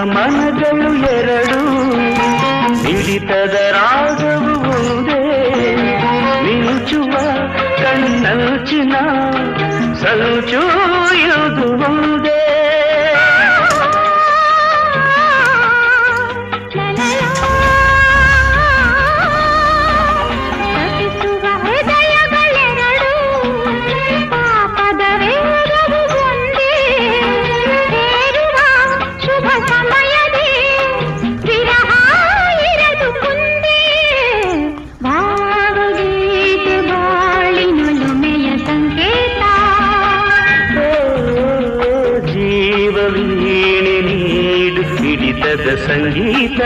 ಮನಗಳು ಎರಡು ಹಿಡಿತದ ರಾಗವು ಒಂದೇ ಮಿಂಚುವ ಕಣ್ಣಂಚಿನ ಸಂಚು ಇದು ಒಂದೇ ಸಂಗೀತ